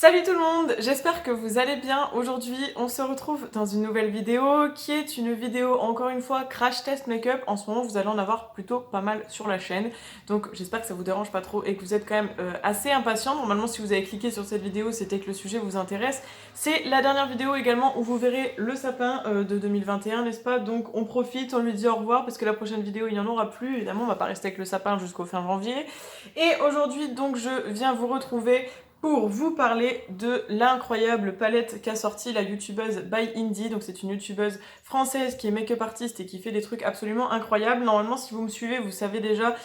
Salut tout le monde, j'espère que vous allez bien. Aujourd'hui, on se retrouve dans une nouvelle vidéo qui est une vidéo, encore une fois, crash test make-up. En ce moment, vous allez en avoir plutôt pas mal sur la chaîne. Donc j'espère que ça vous dérange pas trop et que vous êtes quand même assez impatient. Normalement, si vous avez cliqué sur cette vidéo, c'était que le sujet vous intéresse. C'est la dernière vidéo également où vous verrez le sapin de 2021, n'est-ce pas? Donc on profite, on lui dit au revoir parce que la prochaine vidéo, il n'y en aura plus. Évidemment, on va pas rester avec le sapin jusqu'au fin janvier. Et aujourd'hui, donc, je viens vous retrouver pour vous parler de l'incroyable palette qu'a sorti la youtubeuse By Indie. Donc c'est une youtubeuse française qui est make-up artiste et qui fait des trucs absolument incroyables. Normalement, si vous me suivez, vous savez déjà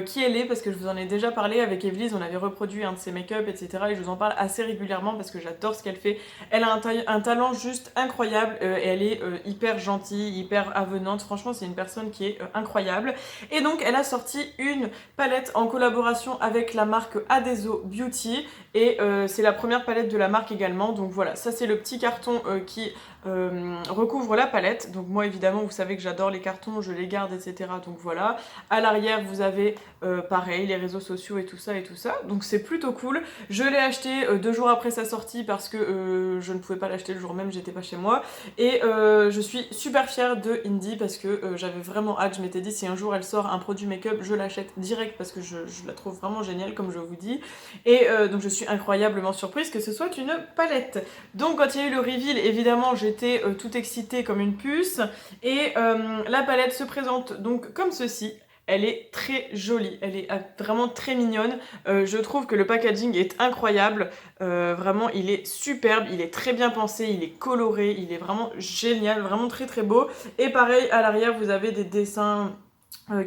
qui elle est parce que je vous en ai déjà parlé avec Evelyse. On avait reproduit un de ses make-up, etc. Et je vous en parle assez régulièrement parce que j'adore ce qu'elle fait. Elle a un talent juste incroyable et elle est hyper gentille, hyper avenante. Franchement, c'est une personne qui est incroyable. Et donc, elle a sorti une palette en collaboration avec la marque Adeso Beauty. Et c'est la première palette de la marque également. Donc voilà, ça c'est le petit carton qui recouvre la palette. Donc moi évidemment, vous savez que j'adore les cartons, je les garde, etc. Donc voilà. À l'arrière, vous avez pareil, les réseaux sociaux et tout ça et tout ça. Donc c'est plutôt cool. Je l'ai acheté 2 jours après sa sortie parce que je ne pouvais pas l'acheter le jour même, j'étais pas chez moi. Et je suis super fière de Indie parce que j'avais vraiment hâte. Je m'étais dit si un jour elle sort un produit make-up, je l'achète direct parce que je la trouve vraiment géniale comme je vous dis. Et donc je suis incroyablement surprise que ce soit une palette. Donc quand il y a eu le reveal, évidemment j'étais toute excitée comme une puce. Et la palette se présente donc comme ceci. Elle est très jolie, elle est vraiment très mignonne. Je trouve que le packaging est incroyable. Vraiment, il est superbe, il est très bien pensé, il est coloré, il est vraiment génial, vraiment très très beau. Et pareil, à l'arrière, vous avez des dessins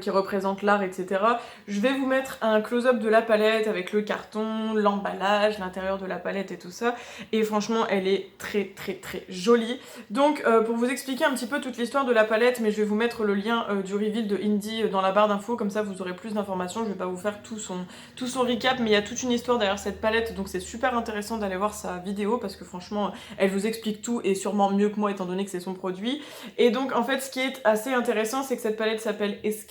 qui représente l'art, etc. Je vais vous mettre un close-up de la palette avec le carton, l'emballage, l'intérieur de la palette et tout ça. Et franchement, elle est très très très jolie. Donc pour vous expliquer un petit peu toute l'histoire de la palette, mais je vais vous mettre le lien du reveal de Indie dans la barre d'infos, comme ça vous aurez plus d'informations. Je vais pas vous faire tout son recap, mais il y a toute une histoire derrière cette palette, donc c'est super intéressant d'aller voir sa vidéo, parce que franchement, elle vous explique tout, et sûrement mieux que moi, étant donné que c'est son produit. Et donc en fait, ce qui est assez intéressant, c'est que cette palette s'appelle Escape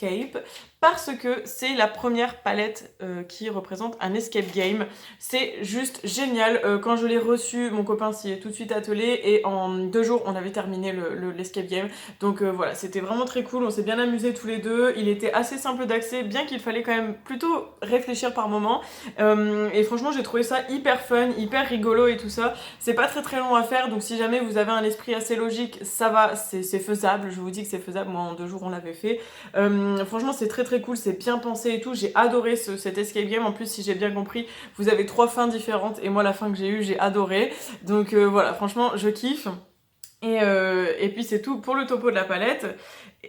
parce que c'est la première palette qui représente un escape game. C'est juste génial. Quand je l'ai reçue, mon copain s'y est tout de suite attelé et en 2 jours, on avait terminé l'escape game. Donc voilà, c'était vraiment très cool. On s'est bien amusés tous les deux. Il était assez simple d'accès, bien qu'il fallait quand même plutôt réfléchir par moment. Et franchement, j'ai trouvé ça hyper fun, hyper rigolo et tout ça. C'est pas très très long à faire, donc si jamais vous avez un esprit assez logique, ça va, c'est faisable. Je vous dis que c'est faisable. Moi, en 2 jours, on l'avait fait. Franchement, c'est très très cool, c'est bien pensé et tout. J'ai adoré cet escape game. En plus, si j'ai bien compris, vous avez 3 fins différentes et moi, la fin que j'ai eue, j'ai adoré. Donc voilà, franchement, je kiffe. Et puis c'est tout pour le topo de la palette.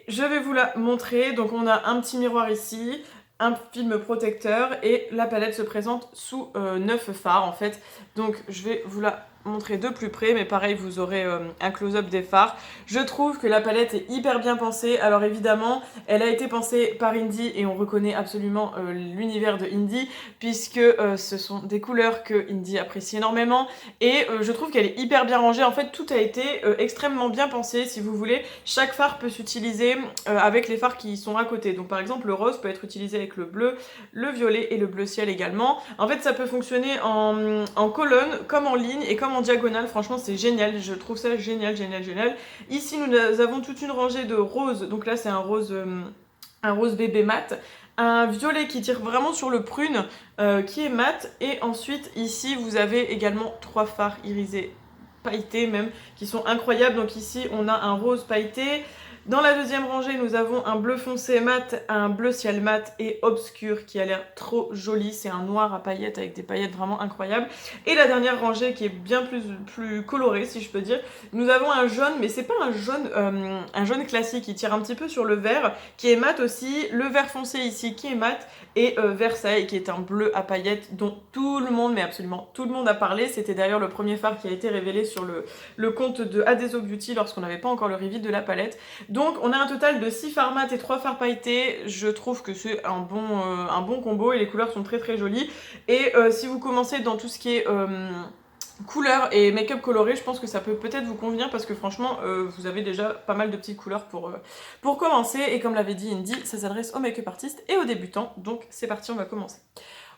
Je vais vous la montrer. Donc on a un petit miroir ici, un film protecteur et la palette se présente sous 9 fards en fait. Donc je vais vous la montrer de plus près, mais pareil, vous aurez un close-up des fards. Je trouve que la palette est hyper bien pensée. Alors évidemment, elle a été pensée par Indie et on reconnaît absolument l'univers de Indie, puisque ce sont des couleurs que Indie apprécie énormément. Et je trouve qu'elle est hyper bien rangée. En fait, tout a été extrêmement bien pensé. Si vous voulez, chaque fard peut s'utiliser avec les fards qui sont à côté. Donc par exemple, le rose peut être utilisé avec le bleu, le violet et le bleu ciel également. En fait, ça peut fonctionner en colonne, comme en ligne et comme en diagonale. Franchement, c'est génial. Je trouve ça génial, génial, génial. Ici, nous avons toute une rangée de roses. Donc là, c'est un rose bébé mat. Un violet qui tire vraiment sur le prune, qui est mat. Et ensuite, ici, vous avez également 3 fards irisés pailletés même, qui sont incroyables. Donc ici, on a un rose pailleté. Dans la deuxième rangée, nous avons un bleu foncé mat, un bleu ciel mat et obscur qui a l'air trop joli. C'est un noir à paillettes avec des paillettes vraiment incroyables. Et la dernière rangée qui est bien plus colorée, si je peux dire, nous avons un jaune, mais c'est pas un jaune classique, il tire un petit peu sur le vert, qui est mat aussi, le vert foncé ici qui est mat, et Versailles qui est un bleu à paillettes dont tout le monde, mais absolument tout le monde a parlé. C'était d'ailleurs le premier fard qui a été révélé sur le compte de Adeso Beauty lorsqu'on n'avait pas encore le reveal de la palette. Donc on a un total de 6 fards mat et 3 fards pailletés. Je trouve que c'est un bon combo et les couleurs sont très très jolies. Et si vous commencez dans tout ce qui est couleurs et make-up coloré, je pense que ça peut peut-être vous convenir parce que franchement vous avez déjà pas mal de petites couleurs pour commencer. Et comme l'avait dit Indie, ça s'adresse aux make-up artistes et aux débutants. Donc c'est parti, on va commencer.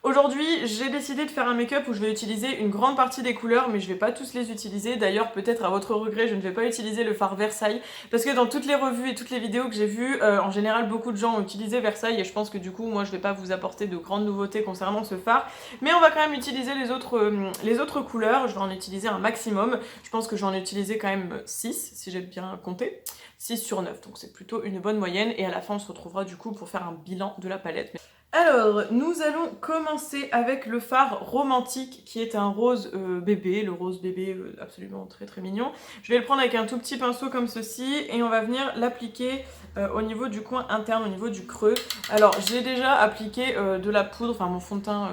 Aujourd'hui, j'ai décidé de faire un make-up où je vais utiliser une grande partie des couleurs, mais je vais pas tous les utiliser. D'ailleurs, peut-être à votre regret, je ne vais pas utiliser le fard Versailles, parce que dans toutes les revues et toutes les vidéos que j'ai vues, en général, beaucoup de gens ont utilisé Versailles, et je pense que du coup, moi, je vais pas vous apporter de grandes nouveautés concernant ce fard. Mais on va quand même utiliser les autres couleurs, je vais en utiliser un maximum. Je pense que j'en ai utilisé quand même 6, si j'ai bien compté. 6 sur 9, donc c'est plutôt une bonne moyenne, et à la fin, on se retrouvera du coup pour faire un bilan de la palette. Alors, nous allons commencer avec le fard romantique qui est un rose bébé, le rose bébé absolument très très mignon. Je vais le prendre avec un tout petit pinceau comme ceci et on va venir l'appliquer au niveau du coin interne, au niveau du creux. Alors, j'ai déjà appliqué de la poudre, enfin mon fond de teint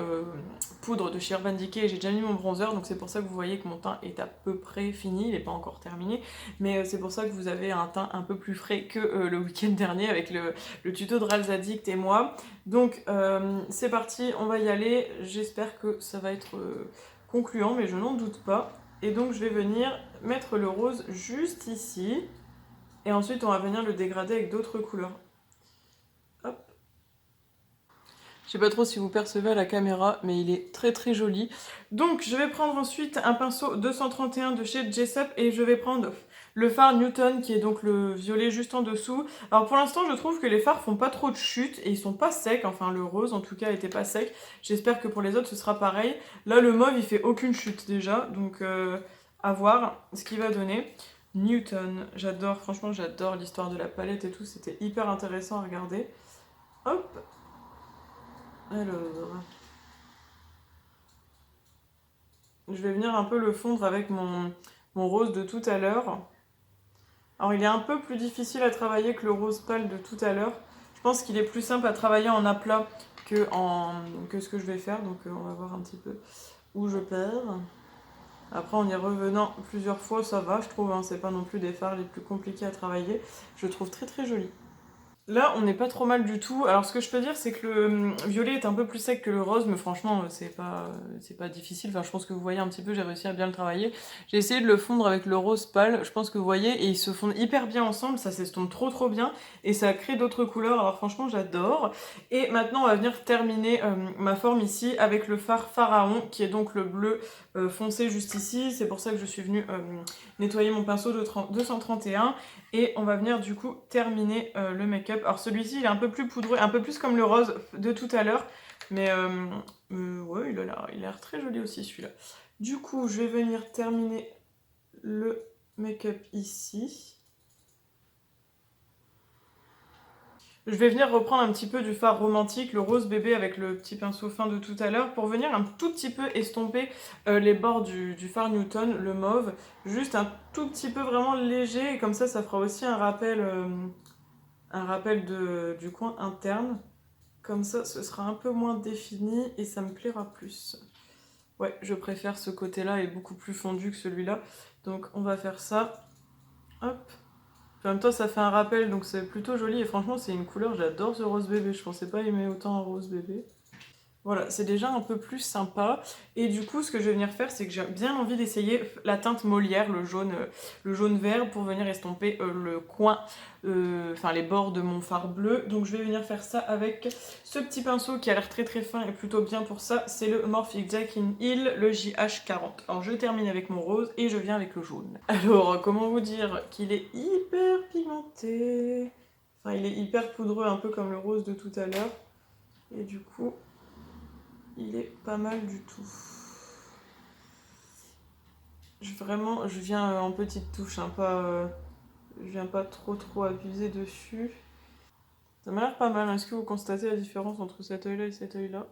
poudre de chez Urban Decay et j'ai déjà mis mon bronzer, donc c'est pour ça que vous voyez que mon teint est à peu près fini, il n'est pas encore terminé, mais c'est pour ça que vous avez un teint un peu plus frais que le week-end dernier avec le tuto de Ralph Addict et moi. Donc c'est parti, on va y aller. J'espère que ça va être concluant, mais je n'en doute pas. Et donc je vais venir mettre le rose juste ici. Et ensuite on va venir le dégrader avec d'autres couleurs. Hop. Je sais pas trop si vous percevez à la caméra, mais il est très très joli. Donc je vais prendre ensuite un pinceau 231 de chez Jessup et je vais prendre le fard Newton qui est donc le violet juste en dessous. Alors pour l'instant je trouve que les fards font pas trop de chute et ils sont pas secs, enfin le rose en tout cas était pas sec. J'espère que pour les autres ce sera pareil. Là le mauve il fait aucune chute déjà, donc à voir ce qu'il va donner. Newton, j'adore, franchement j'adore l'histoire de la palette et tout, c'était hyper intéressant à regarder. Hop. Alors, je vais venir un peu le fondre avec mon rose de tout à l'heure. Alors il est un peu plus difficile à travailler que le rose pâle de tout à l'heure. Je pense qu'il est plus simple à travailler en aplat que ce que je vais faire. Donc on va voir un petit peu où je perds. Après en y revenant plusieurs fois ça va je trouve, hein, c'est pas non plus des fards les plus compliqués à travailler. Je le trouve très très joli. Là, on n'est pas trop mal du tout. Alors, ce que je peux dire, c'est que le violet est un peu plus sec que le rose, mais franchement, c'est pas difficile. Enfin, je pense que vous voyez un petit peu, j'ai réussi à bien le travailler. J'ai essayé de le fondre avec le rose pâle, je pense que vous voyez, et ils se fondent hyper bien ensemble, ça s'estompe trop trop bien, et ça crée d'autres couleurs. Alors, franchement, j'adore. Et maintenant, on va venir terminer ma forme ici avec le fard Pharaon, qui est donc le bleu foncé juste ici. C'est pour ça que je suis venue nettoyer mon pinceau de 231. Et on va venir du coup terminer le make-up. Alors celui-ci il est un peu plus poudreux, un peu plus comme le rose de tout à l'heure. Mais ouais, il a l'air très joli aussi celui-là. Du coup, je vais venir terminer le make-up ici. Je vais venir reprendre un petit peu du fard romantique, le rose bébé avec le petit pinceau fin de tout à l'heure, pour venir un tout petit peu estomper les bords du fard Newton, le mauve. Juste un tout petit peu vraiment léger, et comme ça fera aussi un rappel du coin interne. Comme ça, ce sera un peu moins défini et ça me plaira plus. Ouais, je préfère ce côté-là, est beaucoup plus fondu que celui-là. Donc on va faire ça. Hop. En même temps, ça fait un rappel, donc c'est plutôt joli. Et franchement, c'est une couleur, j'adore ce rose bébé. Je pensais pas aimer autant un rose bébé. Voilà, c'est déjà un peu plus sympa. Et du coup, ce que je vais venir faire, c'est que j'ai bien envie d'essayer la teinte Molière, le jaune vert, pour venir estomper le coin, enfin les bords de mon fard bleu. Donc je vais venir faire ça avec ce petit pinceau qui a l'air très très fin et plutôt bien pour ça. C'est le Morphe Exact in Heal, le JH40. Alors je termine avec mon rose et je viens avec le jaune. Alors, comment vous dire qu'il est hyper pigmenté. Enfin, il est hyper poudreux, un peu comme le rose de tout à l'heure. Et du coup, il est pas mal du tout. Je viens en petite touche, hein, je viens pas trop abuser dessus. Ça m'a l'air pas mal. Est-ce que vous constatez la différence entre cet œil-là et cet œil-là?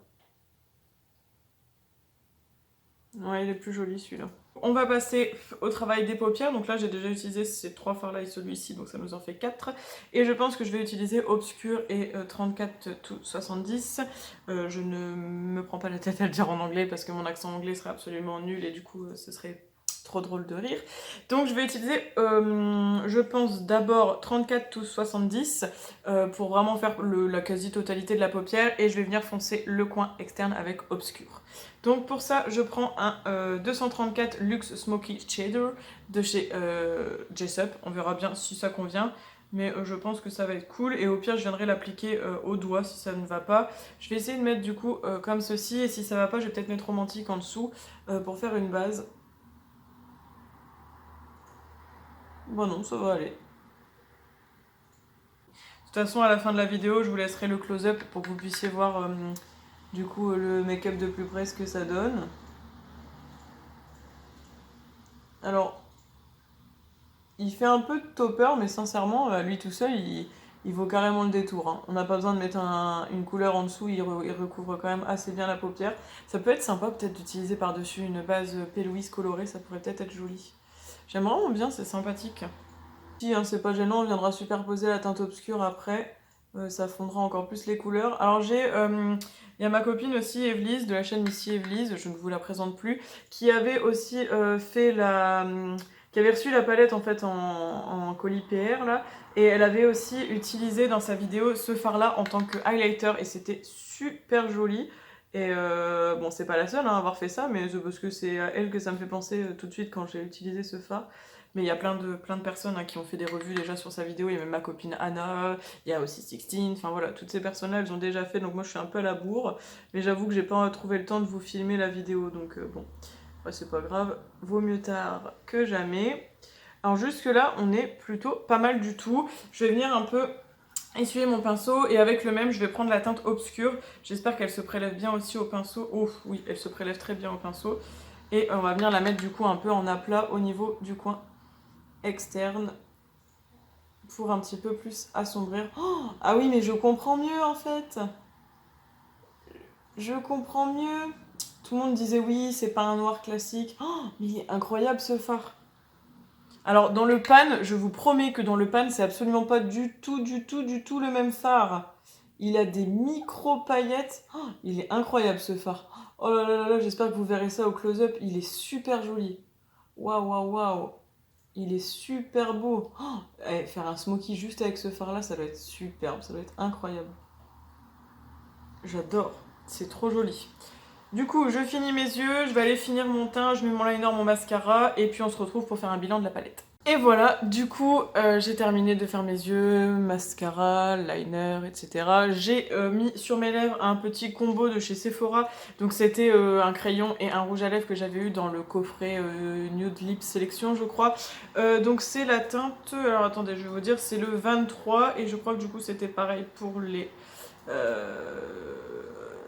Ouais, il est plus joli celui-là. On va passer au travail des paupières. Donc là, j'ai déjà utilisé ces 3 fards-là et celui-ci, donc ça nous en fait 4. Et je pense que je vais utiliser Obscure et 34 to 70. Je ne me prends pas la tête à le dire en anglais parce que mon accent anglais serait absolument nul et du coup, ce serait trop drôle de rire. Donc je vais utiliser, je pense d'abord 34 to 70 pour vraiment faire la quasi-totalité de la paupière et je vais venir foncer le coin externe avec Obscure. Donc pour ça, je prends un 234 Luxe Smoky Shader de chez Jessup. On verra bien si ça convient. Mais je pense que ça va être cool. Et au pire, je viendrai l'appliquer au doigt si ça ne va pas. Je vais essayer de mettre du coup comme ceci. Et si ça va pas, je vais peut-être mettre romantique en dessous pour faire une base. Bon non, ça va aller. De toute façon, à la fin de la vidéo, je vous laisserai le close-up pour que vous puissiez voir du coup le make-up de plus près ce que ça donne. Alors, il fait un peu de topper, mais sincèrement, lui tout seul, il vaut carrément le détour. Hein. On n'a pas besoin de mettre une couleur en dessous, il recouvre quand même assez bien la paupière. Ça peut être sympa peut-être d'utiliser par-dessus une base P. Louise colorée, ça pourrait peut-être être joli. J'aime vraiment bien, c'est sympathique. Si hein, c'est pas gênant, on viendra superposer la teinte obscure après. Ça fondra encore plus les couleurs. Alors il y a ma copine aussi, Evelyse, de la chaîne Missy Evelyse, je ne vous la présente plus, qui avait aussi qui avait reçu la palette en fait en colis PR là, et elle avait aussi utilisé dans sa vidéo ce fard là en tant que highlighter et c'était super joli. Et bon, c'est pas la seule hein, à avoir fait ça, mais c'est parce que c'est à elle que ça me fait penser tout de suite quand j'ai utilisé ce fard. Mais il y a plein de personnes hein, qui ont fait des revues déjà sur sa vidéo. Il y a même ma copine Anna, il y a aussi Sixtine. Enfin voilà, toutes ces personnes-là, elles ont déjà fait. Donc moi, je suis un peu à la bourre. Mais j'avoue que j'ai pas trouvé le temps de vous filmer la vidéo. Donc bon, ouais, c'est pas grave. Vaut mieux tard que jamais. Alors jusque-là, on est plutôt pas mal du tout. Je vais venir un peu essuyer mon pinceau. Et avec le même, je vais prendre la teinte obscure. J'espère qu'elle se prélève bien aussi au pinceau. Oh oui, elle se prélève très bien au pinceau. Et on va venir la mettre du coup un peu en aplat au niveau du coin externe pour un petit peu plus assombrir. Oh, ah oui, mais je comprends mieux en fait. Je comprends mieux. Tout le monde disait oui, c'est pas un noir classique. Oh, mais il est incroyable ce fard. Alors dans le pan, je vous promets que dans le pan, c'est absolument pas du tout le même fard. Il a des micro paillettes. Oh, il est incroyable ce fard. Oh là là là, j'espère que vous verrez ça au close-up. Il est super joli. Waouh, waouh, waouh. Il est super beau. Oh, faire un smoky juste avec ce fard là, ça doit être superbe, ça doit être incroyable. J'adore, c'est trop joli. Du coup, je finis mes yeux, je vais aller finir mon teint, je mets mon liner, mon mascara, et puis on se retrouve pour faire un bilan de la palette. Et voilà, du coup, j'ai terminé de faire mes yeux, mascara, liner, etc. J'ai mis sur mes lèvres un petit combo de chez Sephora. Donc c'était un crayon et un rouge à lèvres que j'avais eu dans le coffret Nude Lip Sélection, je crois. Donc c'est la teinte, alors attendez, je vais vous dire, c'est le 23. Et je crois que du coup c'était pareil pour les...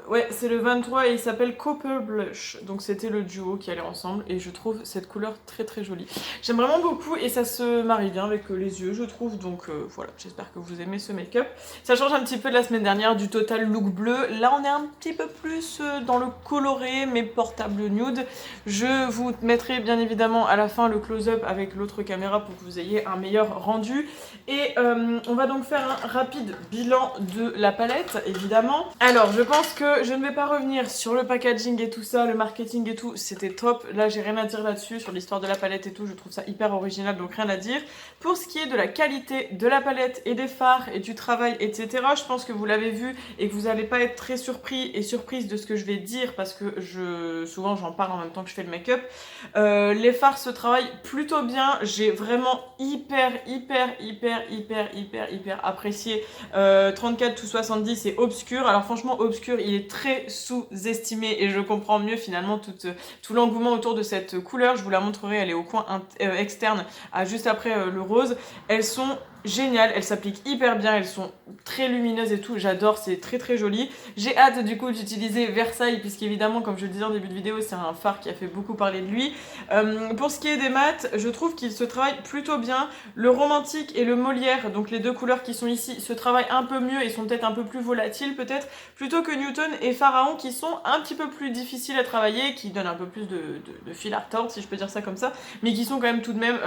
Ouais, c'est le 23 et il s'appelle Copper Blush. Donc c'était le duo qui allait ensemble et je trouve cette couleur très très jolie. J'aime vraiment beaucoup et ça se marie bien avec les yeux, je trouve. Donc voilà, j'espère que vous aimez ce make-up. Ça change un petit peu de la semaine dernière du total look bleu. Là on est un petit peu plus dans le coloré mais portable nude. Je vous mettrai bien évidemment à la fin le close-up avec l'autre caméra pour que vous ayez un meilleur rendu. Et on va donc faire un rapide bilan de la palette, évidemment. Alors, je pense que je ne vais pas revenir sur le packaging et tout ça, le marketing et tout, c'était top. Là, j'ai rien à dire là-dessus, sur l'histoire de la palette et tout, je trouve ça hyper original, donc rien à dire. Pour ce qui est de la qualité de la palette et des fards et du travail, etc., je pense que vous l'avez vu et que vous n'allez pas être très surpris et surprise de ce que je vais dire parce que souvent j'en parle en même temps que je fais le make-up. Les fards se travaillent plutôt bien, j'ai vraiment hyper apprécié 34 to 70 et obscur. Alors franchement obscur il est très sous-estimé et je comprends mieux finalement tout l'engouement autour de cette couleur. Je vous la montrerai, elle est au coin externe juste après le rose. Elles sont géniales, elles s'appliquent hyper bien, elles sont très lumineuses et tout, j'adore, c'est très très joli. J'ai hâte du coup d'utiliser Versailles puisqu'évidemment comme je le disais en début de vidéo c'est un fard qui a fait beaucoup parler de lui. Pour ce qui est des mats, je trouve qu'ils se travaillent plutôt bien. Le romantique et le Molière, donc les deux couleurs qui sont ici, se travaillent un peu mieux et sont peut-être un peu plus volatiles peut-être, plutôt que Newton et Pharaon qui sont un petit peu plus difficiles à travailler, qui donnent un peu plus de fil à retordre si je peux dire ça comme ça, mais qui sont quand même tout de même...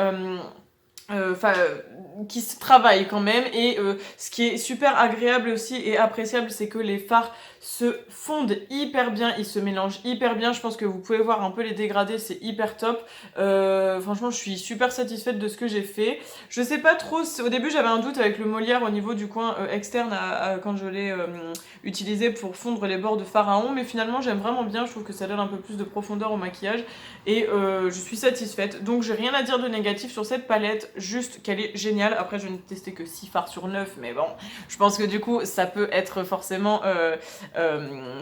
qui se travaillent quand même et ce qui est super agréable aussi et appréciable c'est que les fards se fondent hyper bien, ils se mélangent hyper bien, je pense que vous pouvez voir un peu les dégradés, c'est hyper top. Franchement je suis super satisfaite de ce que j'ai fait. Je sais pas trop, au début j'avais un doute avec le Molière au niveau du coin externe quand je l'ai utilisé pour fondre les bords de Pharaon, mais finalement j'aime vraiment bien, je trouve que ça donne un peu plus de profondeur au maquillage et je suis satisfaite, donc j'ai rien à dire de négatif sur cette palette. juste qu'elle est géniale. Après, je n'ai testé que 6 fards sur 9, mais bon, je pense que du coup, ça peut être forcément...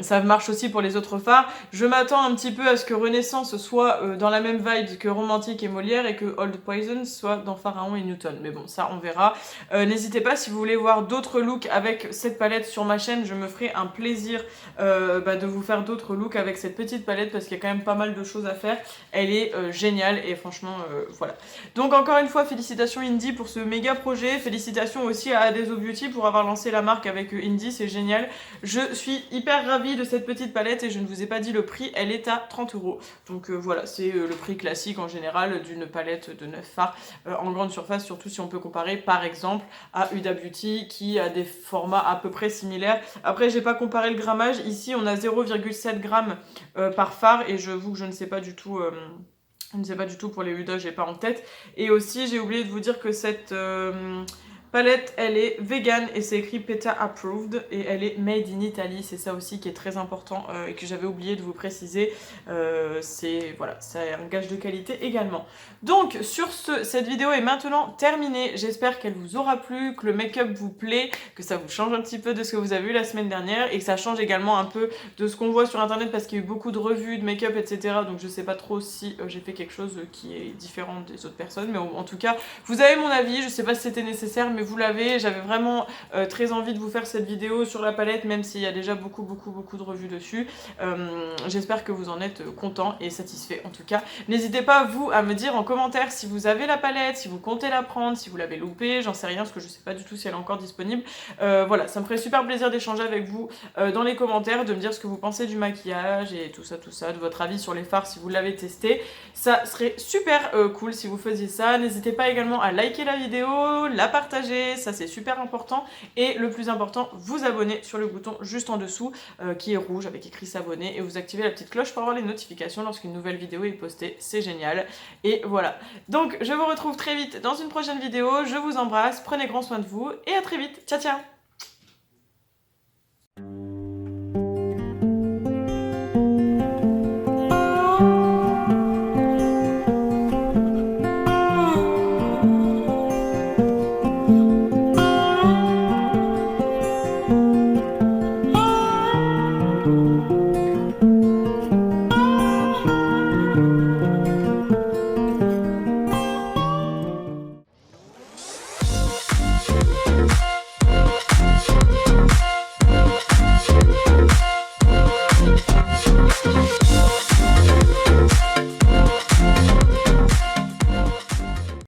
ça marche aussi pour les autres fards. Je m'attends un petit peu à ce que Renaissance soit dans la même vibe que Romantique et Molière et que Old Poison soit dans Pharaon et Newton. Mais bon, ça, on verra. N'hésitez pas, si vous voulez voir d'autres looks avec cette palette sur ma chaîne, je me ferai un plaisir de vous faire d'autres looks avec cette petite palette parce qu'il y a quand même pas mal de choses à faire. Elle est géniale et franchement, voilà. Donc encore une fois, félicitations Indie pour ce méga projet. Félicitations aussi à Adeso Beauty pour avoir lancé la marque avec Indie, c'est génial. Je suis hyper ravie de cette petite palette et je ne vous ai pas dit le prix, elle est à 30 €. Donc voilà, c'est le prix classique en général d'une palette de 9 fards en grande surface, surtout si on peut comparer par exemple à Huda Beauty qui a des formats à peu près similaires. Après, j'ai pas comparé le grammage, ici on a 0,7 g par fard et j'avoue que je ne sais pas du tout... je ne sais pas du tout pour les Huda, j'ai pas en tête. Et aussi, j'ai oublié de vous dire que cette palette, elle est vegan et c'est écrit PETA approved et elle est made in Italy. C'est ça aussi qui est très important et que j'avais oublié de vous préciser. C'est un gage de qualité également. Donc, sur ce, cette vidéo est maintenant terminée. J'espère qu'elle vous aura plu, que le make-up vous plaît, que ça vous change un petit peu de ce que vous avez vu la semaine dernière et que ça change également un peu de ce qu'on voit sur internet parce qu'il y a eu beaucoup de revues de make-up, etc. Donc, je sais pas trop si j'ai fait quelque chose qui est différent des autres personnes. Mais en tout cas, vous avez mon avis. Je sais pas si c'était nécessaire, mais vous l'avez. J'avais vraiment très envie de vous faire cette vidéo sur la palette, même s'il y a déjà beaucoup de revues dessus. J'espère que vous en êtes contents et satisfaits en tout cas. N'hésitez pas, vous, à me dire en commentaire si vous avez la palette, si vous comptez la prendre, si vous l'avez loupée, j'en sais rien, parce que je sais pas du tout si elle est encore disponible. Voilà, ça me ferait super plaisir d'échanger avec vous dans les commentaires, de me dire ce que vous pensez du maquillage et tout ça, de votre avis sur les fards si vous l'avez testé. Ça serait super cool si vous faisiez ça. N'hésitez pas également à liker la vidéo, la partager, ça c'est super important. Et le plus important, vous abonner sur le bouton juste en dessous qui est rouge avec écrit s'abonner et vous activez la petite cloche pour avoir les notifications lorsqu'une nouvelle vidéo est postée, c'est génial. Et voilà, donc je vous retrouve très vite dans une prochaine vidéo, je vous embrasse, prenez grand soin de vous et à très vite, ciao ciao.